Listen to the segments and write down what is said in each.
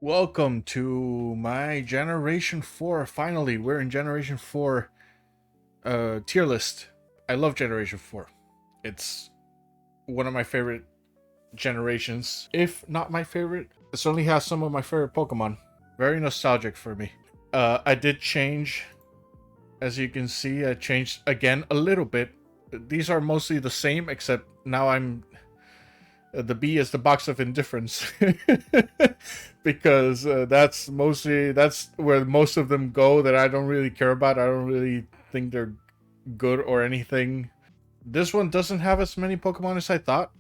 Welcome to my Generation 4. Finally, we're in Generation 4 tier list. I love Generation 4. It's one of my favorite generations, if not my favorite. It certainly has some of my favorite Pokemon. Very nostalgic for me. I did change, as you can see, I changed again a little bit. These are mostly the same, except now the B is the box of indifference. Because that's where most of them go that I don't really care about. I don't really think they're good or anything. This one doesn't have as many Pokemon as I thought,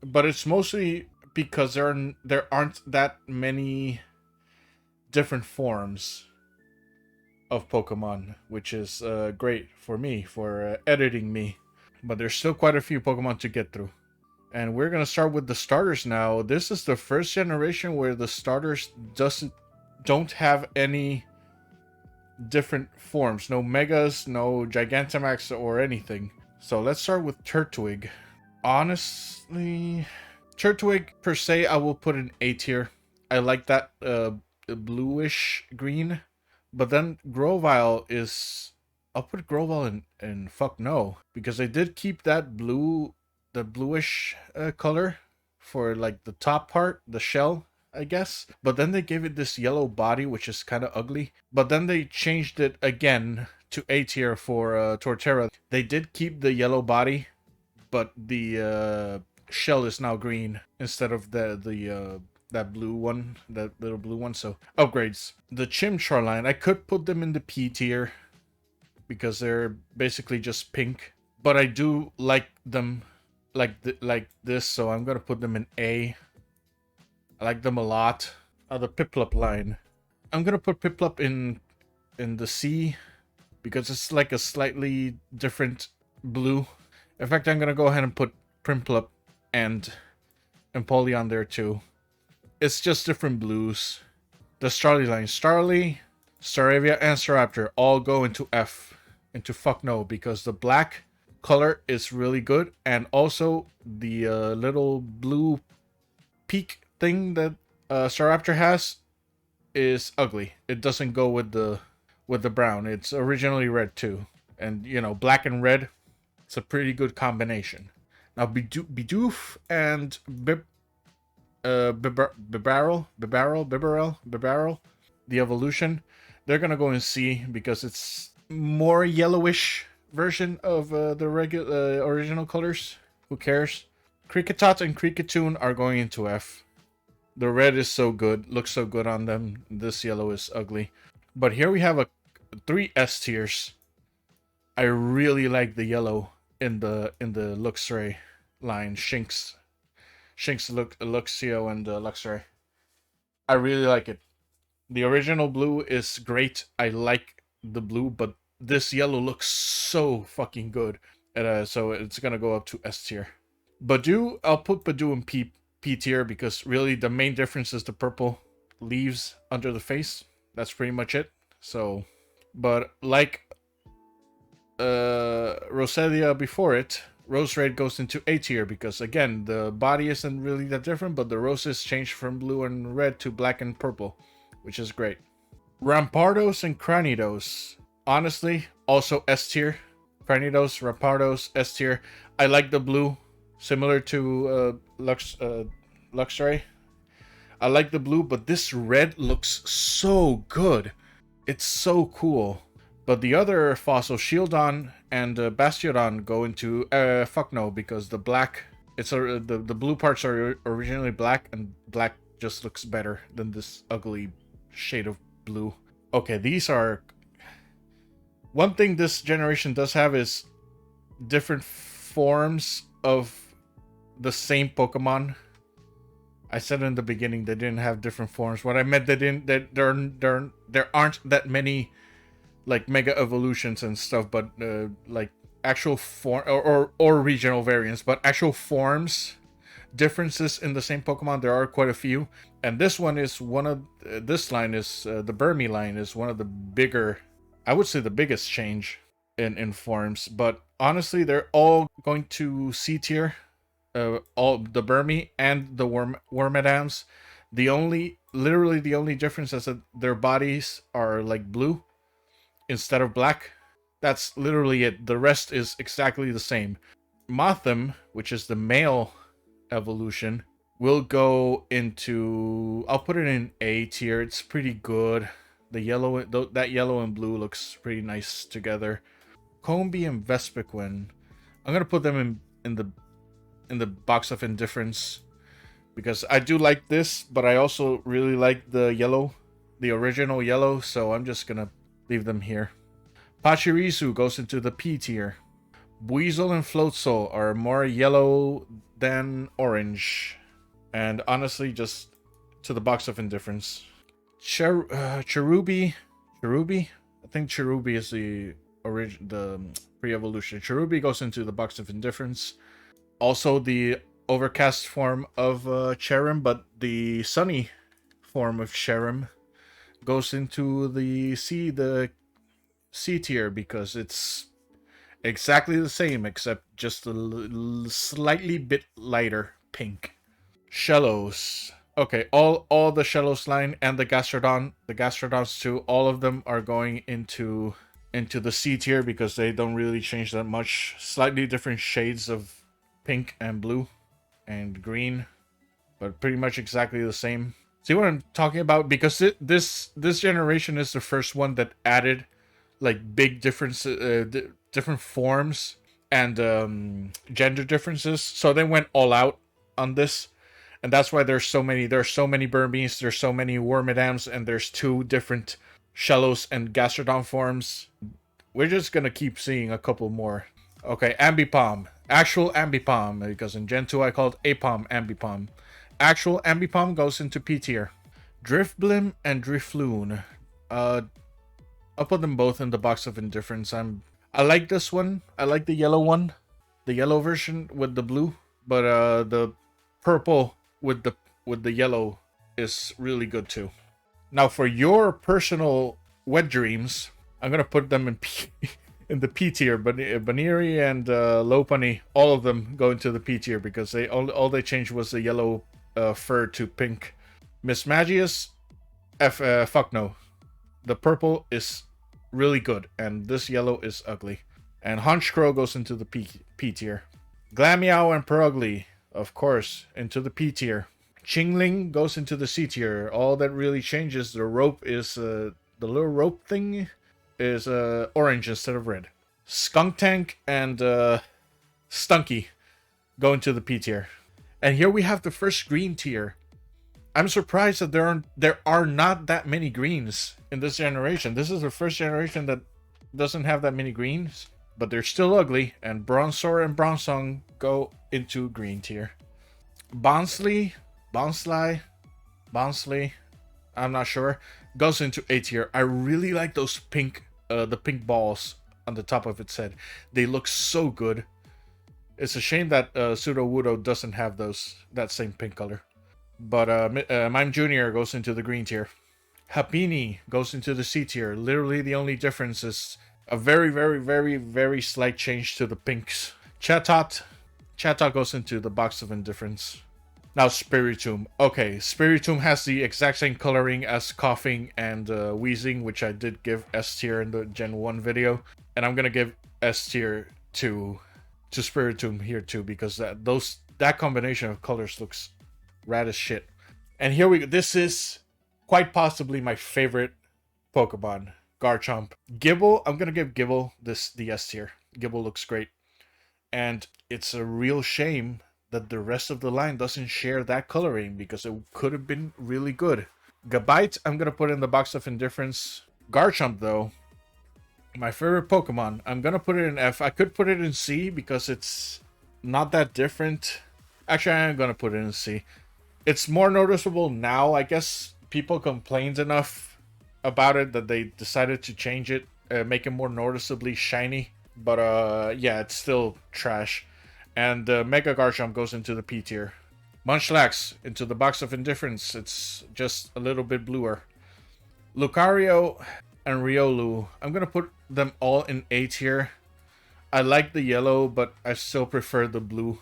but it's mostly because there aren't that many different forms of Pokemon, which is great for me for editing me. But there's still quite a few Pokemon to get through. And we're gonna start with the starters now. This is the first generation where the starters don't have any different forms. No Megas, no Gigantamax or anything. So let's start with Turtwig. Honestly, Turtwig per se, I will put in A tier. I like that bluish green. But then Grovyle is... I'll put Grovyle in fuck no. Because they did keep that the bluish color for like the top part, the shell, I guess. But then they gave it this yellow body, which is kind of ugly. But then they changed it again to A tier for Torterra. They did keep the yellow body, but the shell is now green instead of that blue one, that little blue one. So upgrades. The Chimchar line, I could put them in the P tier because they're basically just pink. But I do like them like this, so I'm gonna put them in A. I like them a lot. The Piplup line, I'm gonna put Piplup in the C because it's like a slightly different blue. In fact, I'm gonna go ahead and put Primplup and Empoleon there too. It's just different blues. The Starly line, Starly, Staravia, and Staraptor all go into F, into fuck no, because the black color is really good, and also the little blue peak thing that Staraptor has is ugly. It doesn't go with the brown. It's originally red too, and you know, black and red, it's a pretty good combination. Now Bidoof and Bibarel, the evolution, they're gonna go in C because it's more yellowish version of the regular original colors. Who cares? Kricketot and Kricketune are going into F. The red is so good, looks so good on them. This yellow is ugly. But here we have 3 S tiers. I really like the yellow in the Luxray line. Shinx, Luxio, and Luxray. I really like it. The original blue is great. I like the blue, but this yellow looks so fucking good. So it's gonna go up to S tier. Badoo, I'll put Badoo in P tier because really the main difference is the purple leaves under the face. That's pretty much it. So, but like Roselia before it, Roserade goes into A tier because again the body isn't really that different, but the roses changed from blue and red to black and purple, which is great. Rampardos and Cranidos, honestly, also S tier. Cranidos, Rampardos, S tier. I like the blue, similar to Luxray. I like the blue, but this red looks so good. It's so cool. But the other fossil, Shieldon and Bastiodon, go into fuck no, because the black, the blue parts are originally black, and black just looks better than this ugly shade of blue. Okay, these are... One thing this generation does have is different forms of the same Pokemon. I said in the beginning they didn't have different forms. What I meant, there aren't that many like mega evolutions and stuff, but like actual form or regional variants, but actual forms differences in the same Pokemon, there are quite a few. And this one is one of this line is the Burmy line is one of the bigger, I would say the biggest change in forms. But honestly, they're all going to C tier. All the Burmy and the Wormadams. Literally the only difference is that their bodies are like blue instead of black. That's literally it. The rest is exactly the same. Motham, which is the male evolution, will go into. I'll put it in A tier. It's pretty good. The yellow, that yellow and blue looks pretty nice together. Combi and Vespiquen. I'm gonna put them in the box of indifference because I do like this, but I also really like the yellow, the original yellow. So I'm just gonna leave them here. Pachirisu goes into the P tier. Buizel and Floatzel are more yellow than orange. And honestly, just to the box of indifference. Cherubi? I think Cherubi is the pre-evolution. Cherubi goes into the box of indifference. Also the overcast form of Cherim, but the sunny form of Cherim goes into the C tier because it's exactly the same except just a slightly bit lighter pink. Shellos. Okay, all the Shellos line and the Gastrodons too, all of them are going into the C tier because they don't really change that much. Slightly different shades of pink and blue and green, but pretty much exactly the same. See what I'm talking about? Because this generation is the first one that added like big differences, different forms and gender differences. So they went all out on this, and that's why there's so many. There's so many Burmese. There's so many Wormadams, and there's 2 different Shellos and Gastrodon forms. We're just gonna keep seeing a couple more. Okay, Ambipom. Actual Ambipom, because in Gen 2 I called Apom Ambipom. Actual Ambipom goes into P tier. Driftblim and Drifloon. I'll put them both in the box of indifference. I like this one. I like the yellow one. The yellow version with the blue. But the purple with the yellow is really good too. Now for your personal wet dreams, I'm gonna put them in in the P tier. But Baniri and Lopunny, all of them go into the P tier because all they changed was the yellow fur to pink. Miss Magius, fuck no. The purple is really good, and this yellow is ugly. And Honchkrow goes into the P tier. Glameow and Perugly, of course, into the P tier. Chingling goes into the C tier. All that really changes, the rope is the little rope thing is orange instead of red. Skunktank and Stunky go into the P tier. And here we have the first green tier. I'm surprised that there are not that many greens in this generation. This is the first generation that doesn't have that many greens, but they're still ugly. And Bronzor and Bronzong go into green tier. Bonsley, I'm not sure, goes into A tier. I really like those the pink balls on the top of its head. They look so good. It's a shame that Sudowoodo doesn't have that same pink color. But Mime Jr. goes into the green tier. Happiny goes into the C tier. Literally the only difference is a very, very, very, very slight change to the pinks. Chatot goes into the box of indifference. Now Spiritomb. Okay, Spiritomb has the exact same coloring as Coughing and Wheezing, which I did give S tier in the Gen 1 video. And I'm gonna give S tier to Spiritomb here too, because that combination of colors looks rad as shit. And here we go. This is quite possibly my favorite Pokemon, Garchomp. Gible, I'm gonna give Gible the S tier. Gible looks great. And it's a real shame that the rest of the line doesn't share that coloring, because it could have been really good. Gabite, I'm gonna put in the box of indifference. Garchomp, though, my favorite Pokemon, I'm gonna put it in F. I could put it in C because it's not that different. Actually, I am gonna put it in C. It's more noticeable now. I guess people complained enough about it that they decided to change it, make it more noticeably shiny. But yeah, it's still trash. And Mega Garchomp goes into the P tier. Munchlax into the box of indifference. It's just a little bit bluer. Lucario and Riolu, I'm gonna put them all in A tier. I like the yellow, but I still prefer the blue.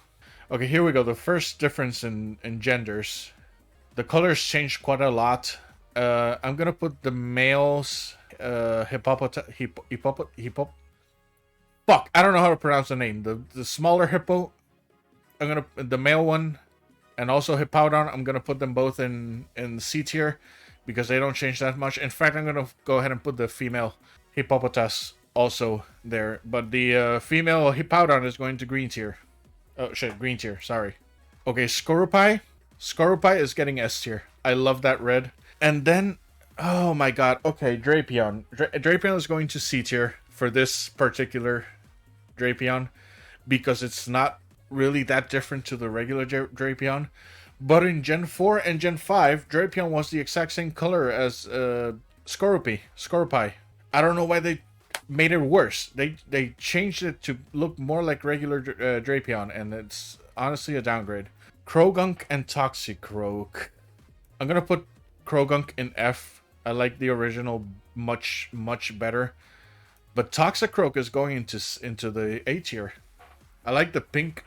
Okay, here we go. The first difference in genders. The colors changed quite a lot. I'm gonna put the males fuck, I don't know how to pronounce the name. The smaller hippo, I'm gonna the male one, and also Hippowdon, I'm gonna put them both in C tier because they don't change that much. In fact, I'm gonna go ahead and put the female Hippopotas also there, but the female Hippowdon is going to green tier. Oh shit, green tier. Sorry. Okay, Skorupi. Skorupi is getting S tier. I love that red. And then, oh my god. Okay, Drapion. Drapion is going to C tier for this particular Drapion because it's not really that different to the regular Drapion. But in Gen 4 and Gen 5, Drapion was the exact same color as Skorupi. I don't know why they made it worse. They changed it to look more like regular Drapion, and it's honestly a downgrade. Krogunk and Toxicroak. I'm gonna put Krogunk in F. I like the original much better. But Toxicroak is going into the A tier. I like the pink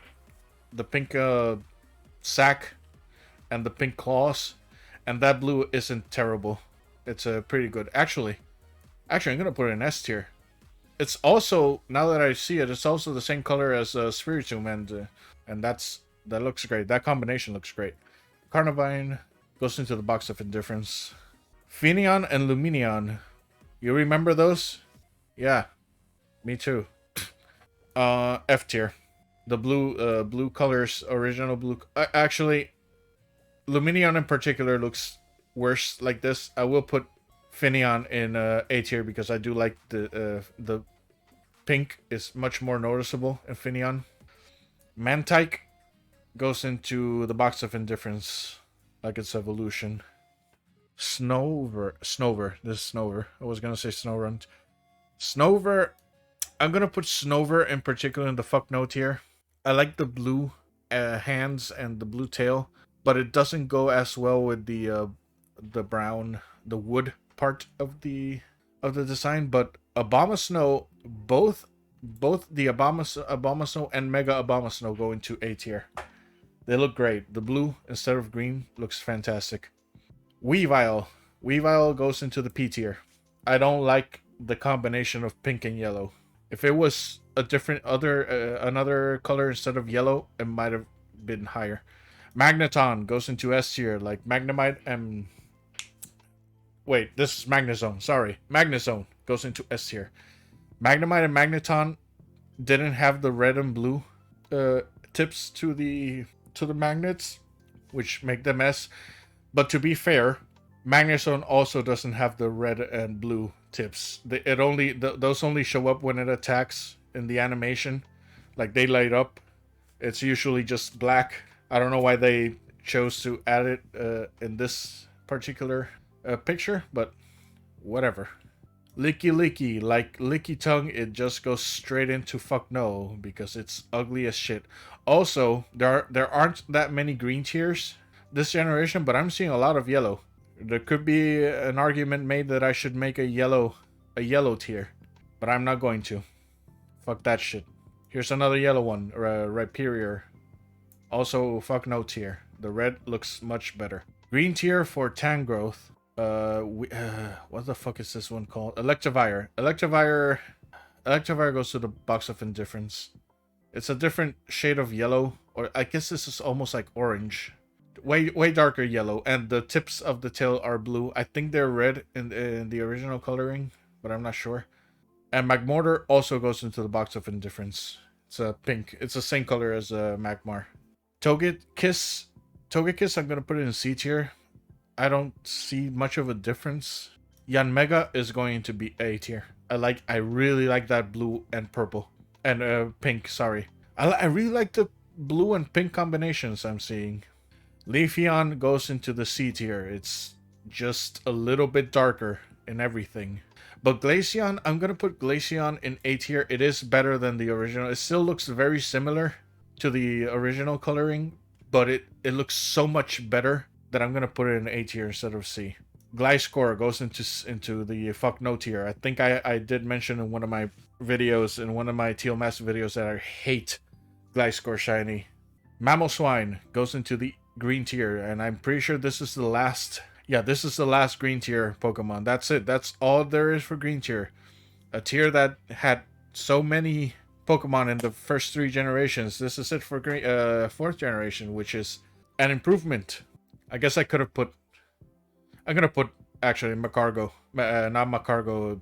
sack and the pink claws, and that blue isn't terrible. It's pretty good. Actually, I'm gonna put it in S tier. It's also, now that I see it, it's also the same color as Spiritomb, and that looks great. That combination looks great. Carnivine goes into the box of indifference. Finion and Luminion. You remember those? Yeah, me too. F tier. The blue colors, original blue. Actually, Luminion in particular looks worse like this. I will put Finion in A tier because I do like the pink is much more noticeable in Finion. Mantike goes into the box of indifference, like its evolution. Snover. This is Snover. I was gonna say Snorunt. Snover. I'm gonna put Snover in particular in the fuck no tier. I like the blue hands and the blue tail, but it doesn't go as well with the brown, the wood part of the design. But Abomasnow, both the Abomasnow and Mega Abomasnow go into A tier. They look great. The blue instead of green looks fantastic. Weavile goes into the P tier. I don't like the combination of pink and yellow. If it was a different another color instead of yellow, it might have been higher. Magneton goes into S tier, like Magnemite and... Wait, this is Magnezone. Sorry. Magnezone goes into S tier. Magnemite and Magneton didn't have the red and blue tips to the magnets, which make them S. But to be fair, Magnezone also doesn't have the red and blue tips. Those only show up when it attacks in the animation. Like, they light up. It's usually just black. I don't know why they chose to add it in this particular picture, but whatever. Licky, like Licky Tongue, it just goes straight into fuck no because it's ugly as shit. Also, there aren't that many green tiers this generation, but I'm seeing a lot of yellow. There could be an argument made that I should make a yellow tier, but I'm not going to. Fuck that shit. Here's another yellow one, Rhyperior. Also, fuck no tier. The red looks much better. Green tier for Tangrowth. What the fuck is this one called? Electivire. Electivire goes to the box of indifference. It's a different shade of yellow, or I guess this is almost like orange. Way darker yellow, and the tips of the tail are blue. I think they're red in the original coloring, but I'm not sure. And Magmortar also goes into the box of indifference. It's a pink. It's the same color as Magmar. Togekiss, I'm gonna put it in C tier. I don't see much of a difference. Yanmega is going to be A tier. I really like that blue and purple and pink. Sorry, I really like the blue and pink combinations I'm seeing. Leafeon goes into the C tier. It's just a little bit darker in everything. But Glaceon, I'm going to put Glaceon in A tier. It is better than the original. It still looks very similar to the original coloring, but it looks so much better that I'm going to put it in A tier instead of C. Gliscor goes into the fuck no tier. I think I did mention in one of my videos, in one of my Teal Mask videos, that I hate Gliscor shiny. Mamoswine goes into the green tier, and I'm pretty sure this is the last. Yeah, this is the last green tier Pokemon. That's it. That's all there is for green tier. A tier that had so many Pokemon in the first 3 generations. This is it for green, 4th generation, which is an improvement. I guess I could have put. I'm gonna put actually Macargo, not Macargo.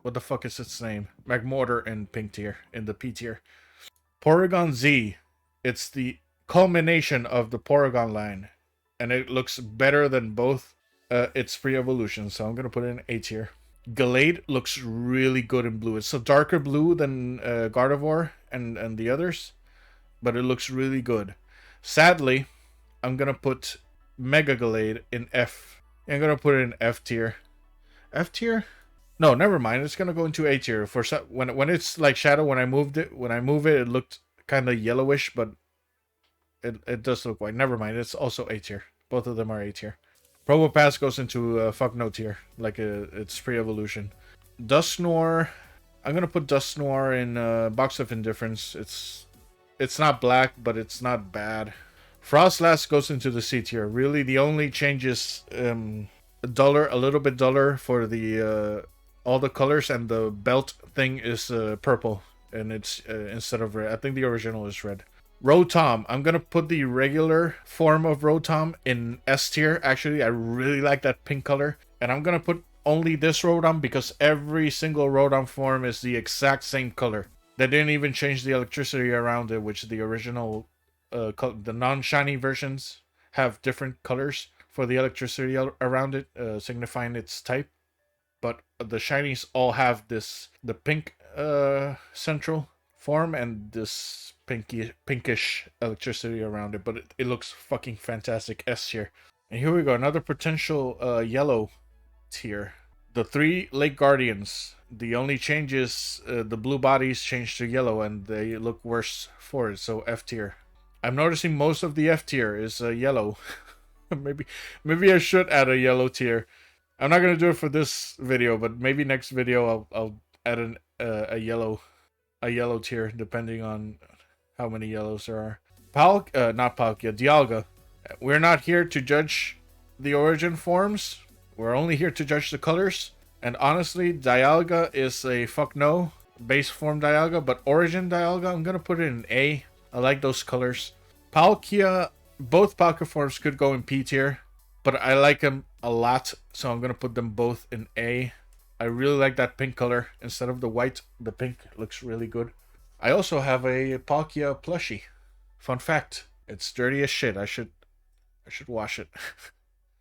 What the fuck is its name? Magmortar in pink tier, in the P tier. Porygon Z. It's the culmination of the Porygon line, and it looks better than both its pre-evolution. So I'm gonna put it in A tier. Gallade looks really good in blue. It's a darker blue than Gardevoir and the others, but it looks really good. Sadly, I'm gonna put Mega Gallade in F. I'm gonna put it in F tier. F tier? No, never mind. It's gonna go into A tier. For when it's like Shadow, when I move it, it looked kind of yellowish, but it does look white. Never mind. It's also A tier. Both of them are A tier. Probopass goes into fuck no tier, like its pre-evolution. Dusknoir, I'm gonna put Dusknoir in box of indifference. It's not black, but it's not bad. Frostlass goes into the C tier. Really, the only change is duller, a little bit duller for the all the colors, and the belt thing is purple, and it's instead of red. I think the original is red. Rotom, I'm gonna put the regular form of Rotom in S tier. Actually, I really like that pink color, and I'm gonna put only this Rotom because every single Rotom form is the exact same color. They didn't even change the electricity around it, which the original, the non-shiny versions have different colors for the electricity around it, signifying its type. But the shinies all have the pink central form and this pinkish electricity around it, but it looks fucking fantastic. S tier. And here we go, another potential yellow tier. The 3 Lake Guardians. The only change is the blue bodies change to yellow, and they look worse for it, so F tier. I'm noticing most of the F tier is yellow. maybe I should add a yellow tier. I'm not gonna do it for this video, but maybe next video I'll add a yellow tier, depending on how many yellows there are. Not Palkia, Dialga. We're not here to judge the origin forms. We're only here to judge the colors. And honestly, Dialga is a fuck no. Base form Dialga, but origin Dialga, I'm gonna put it in A. I like those colors. Palkia, both Palkia forms could go in P tier, but I like them a lot, so I'm gonna put them both in A. I really like that pink color. Instead of the white, the pink looks really good. I also have a Palkia plushie. Fun fact, it's dirty as shit. I should wash it.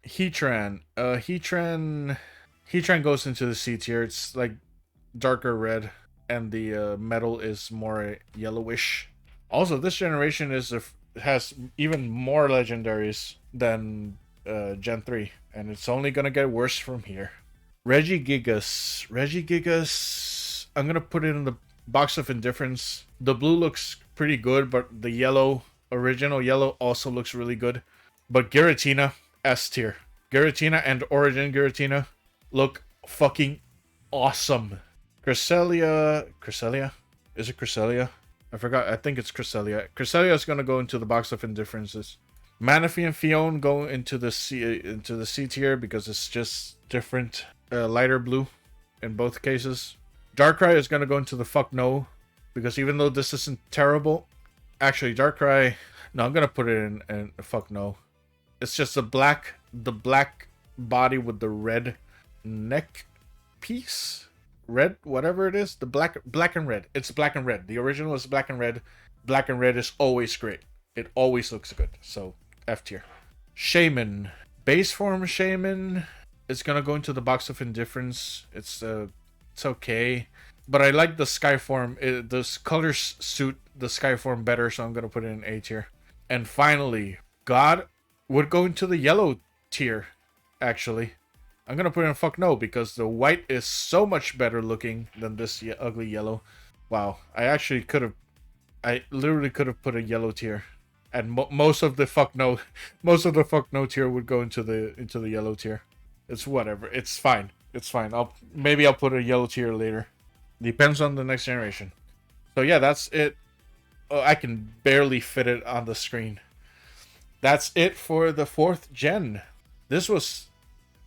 Heatran. Heatran goes into the C tier. It's like darker red, and the metal is more yellowish. Also, this generation has even more legendaries than Gen 3, and it's only gonna get worse from here. Regigigas. I'm gonna put it in the box of indifference. The blue looks pretty good, but the yellow, original yellow, also looks really good. But Giratina, S tier. Giratina and Origin Giratina look fucking awesome. Cresselia? Is it Cresselia? I forgot. I think it's Cresselia. Cresselia is gonna go into the box of indifferences. Manaphy and Fion go into the C tier because it's just different, lighter blue in both cases. Darkrai is gonna go into the fuck no because even though this isn't terrible, actually Darkrai, no, I'm gonna put it in fuck no. It's just the black body with the red neck piece, red whatever it is, the black and red. It's black and red. The original is black and red. Black and red is always great. It always looks good. So F tier. Shaman. Base form Shaman is gonna go into the box of indifference. It's okay, but I like the sky form. The colors suit the sky form better, so I'm gonna put it in A tier. And finally, God would go into the yellow tier. Actually, I'm gonna put it in fuck no because the white is so much better looking than this ugly yellow. Wow, I literally could have put a yellow tier, and most of the fuck no tier would go into the yellow tier. It's whatever. It's fine. Maybe I'll put a yellow tier later. Depends on the next generation. So yeah, that's it. Oh, I can barely fit it on the screen. that's it for the 4th gen. This was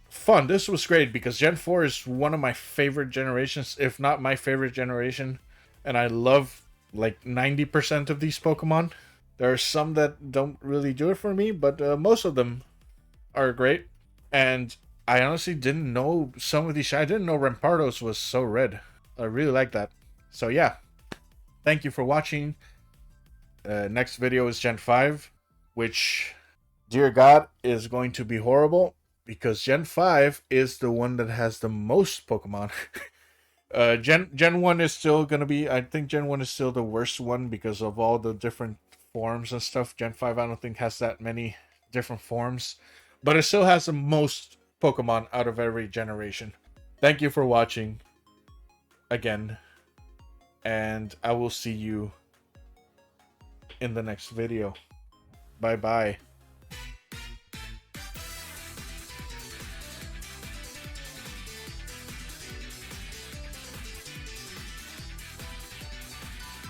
fun. This was great because Gen 4 is one of my favorite generations, if not my favorite generation. And I love like 90% of these Pokemon. There are some that don't really do it for me, but most of them are great. And I honestly didn't know some of these. I didn't know Rampardos was so red. I really like that. So yeah, thank you for watching. Next video is Gen 5, which, dear God, is going to be horrible because Gen 5 is the one that has the most Pokemon. Gen 1 is still gonna be, I think Gen 1 is still the worst one because of all the different forms and stuff. Gen 5 I don't think has that many different forms, but it still has the most Pokemon out of every generation. Thank you for watching again, and I will see you in the next video. Bye bye.